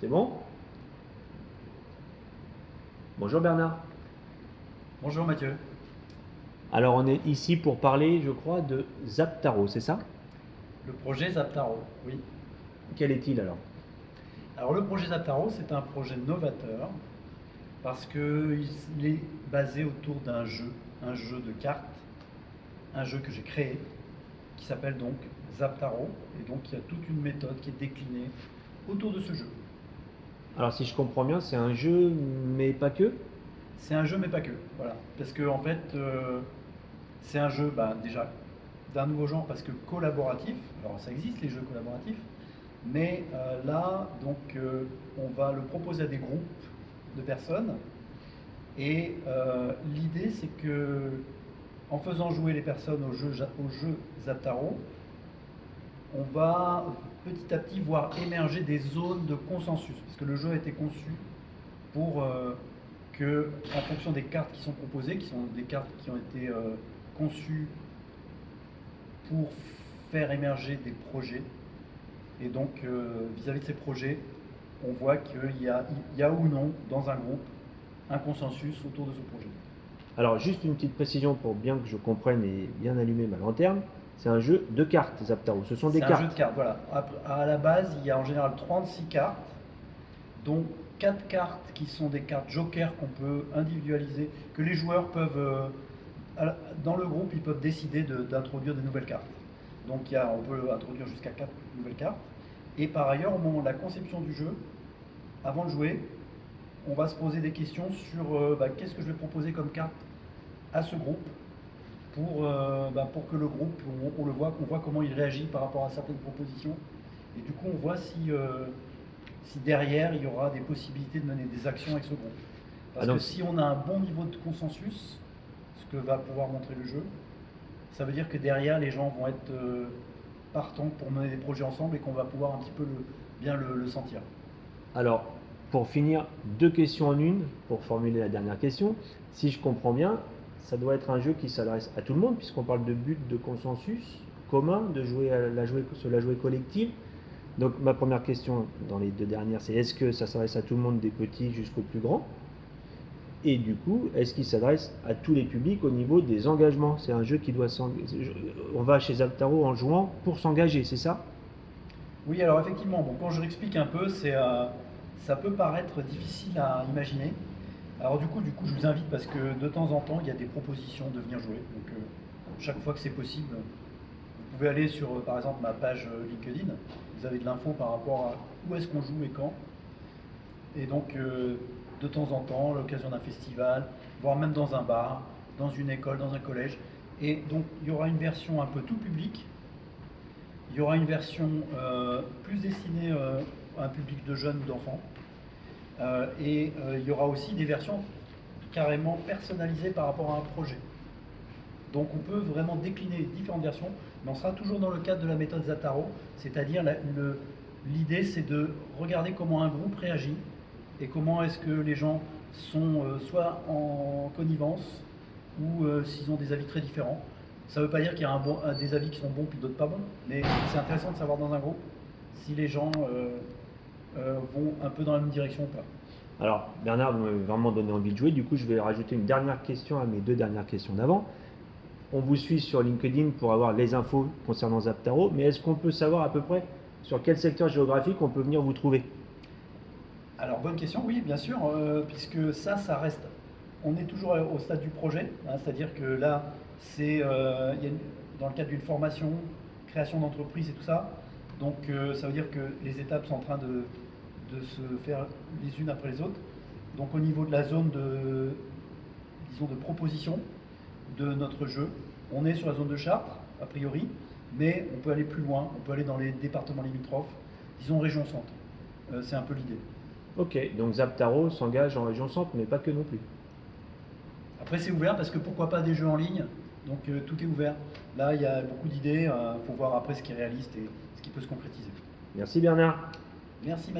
C'est bon? Bonjour Bernard. Bonjour Mathieu. Alors on est ici pour parler, je crois, de Zaptaro, c'est ça? Le projet Zaptaro, oui. Quel est-il alors? Alors le projet Zaptaro, c'est un projet novateur parce qu'il est basé autour d'un jeu de cartes, un jeu que j'ai créé qui s'appelle donc Zaptaro, et donc il y a toute une méthode qui est déclinée autour de ce jeu. Alors si je comprends bien, c'est un jeu, mais pas que? C'est un jeu mais pas que, voilà. Parce que en fait, c'est un jeu déjà d'un nouveau genre parce que collaboratif. Alors ça existe les jeux collaboratifs, mais là donc on va le proposer à des groupes de personnes et l'idée c'est que en faisant jouer les personnes au jeu Zaptaro, on va petit à petit voir émerger des zones de consensus parce que le jeu a été conçu pour que, en fonction des cartes qui sont proposées, qui sont des cartes qui ont été conçues pour faire émerger des projets, et donc vis-à-vis de ces projets, on voit qu'il y a ou non dans un groupe un consensus autour de ce projet. Alors juste une petite précision pour bien que je comprenne et bien allumer ma lanterne. C'est un jeu de cartes, Zaptaro. Ce sont des C'est un jeu de cartes. cartes, voilà. À la base, il y a en général 36 cartes, dont 4 cartes qui sont des cartes joker qu'on peut individualiser, que les joueurs peuvent, dans le groupe, ils peuvent décider d'introduire des nouvelles cartes. Donc on peut introduire jusqu'à 4 nouvelles cartes. Et par ailleurs, au moment de la conception du jeu, avant de jouer, on va se poser des questions sur qu'est-ce que je vais proposer comme carte à ce groupe pour que le groupe, qu'on voit comment il réagit par rapport à certaines propositions. Et du coup, on voit si derrière, il y aura des possibilités de mener des actions avec ce groupe. Parce que si on a un bon niveau de consensus, ce que va pouvoir montrer le jeu, ça veut dire que derrière, les gens vont être partants pour mener des projets ensemble et qu'on va pouvoir un petit peu bien le sentir. Alors, pour finir, deux questions en une, pour formuler la dernière question. Si je comprends bien, ça doit être un jeu qui s'adresse à tout le monde, puisqu'on parle de but de consensus commun, de jouer sur la jouer collective. Donc ma première question dans les deux dernières, c'est est-ce que ça s'adresse à tout le monde, des petits jusqu'aux plus grands? Et du coup, est-ce qu'il s'adresse à tous les publics au niveau des engagements? C'est un jeu qui doit s'engager. On va chez Zaptaro en jouant pour s'engager, c'est ça? Oui, alors effectivement, bon, quand je l'explique un peu, ça peut paraître difficile à imaginer. Alors du coup, je vous invite parce que de temps en temps, il y a des propositions de venir jouer. Donc chaque fois que c'est possible, vous pouvez aller sur, par exemple, ma page LinkedIn. Vous avez de l'info par rapport à où est-ce qu'on joue et quand. Et donc, de temps en temps, à l'occasion d'un festival, voire même dans un bar, dans une école, dans un collège. Et donc, il y aura une version un peu tout public. Il y aura une version plus destinée à un public de jeunes ou d'enfants. Et il y aura aussi des versions carrément personnalisées par rapport à un projet. Donc on peut vraiment décliner différentes versions, mais on sera toujours dans le cadre de la méthode Zataro, c'est-à-dire l'idée c'est de regarder comment un groupe réagit et comment est-ce que les gens sont soit en connivence ou s'ils ont des avis très différents. Ça ne veut pas dire qu'il y a des avis qui sont bons puis d'autres pas bons, mais c'est intéressant de savoir dans un groupe si les gens vont un peu dans la même direction ou pas. Alors Bernard, vous m'avez vraiment donné envie de jouer, du coup je vais rajouter une dernière question à mes deux dernières questions d'avant. On vous suit sur LinkedIn pour avoir les infos concernant Zaptaro, mais est-ce qu'on peut savoir à peu près sur quel secteur géographique on peut venir vous trouver? Alors bonne question, oui bien sûr, puisque ça reste, on est toujours au stade du projet, hein, c'est-à-dire que là, dans le cadre d'une formation, création d'entreprise et tout ça, donc ça veut dire que les étapes sont en train de se faire les unes après les autres. Donc au niveau de la zone disons, de proposition de notre jeu, on est sur la zone de Chartres, a priori, mais on peut aller plus loin, on peut aller dans les départements limitrophes, disons région centre. C'est un peu l'idée. Ok, donc Zaptaro s'engage en région centre, mais pas que non plus. Après, c'est ouvert parce que pourquoi pas des jeux en ligne, donc tout est ouvert. Là, il y a beaucoup d'idées, il faut voir après ce qui est réaliste et ce qui peut se concrétiser. Merci Bernard. Merci Mathieu.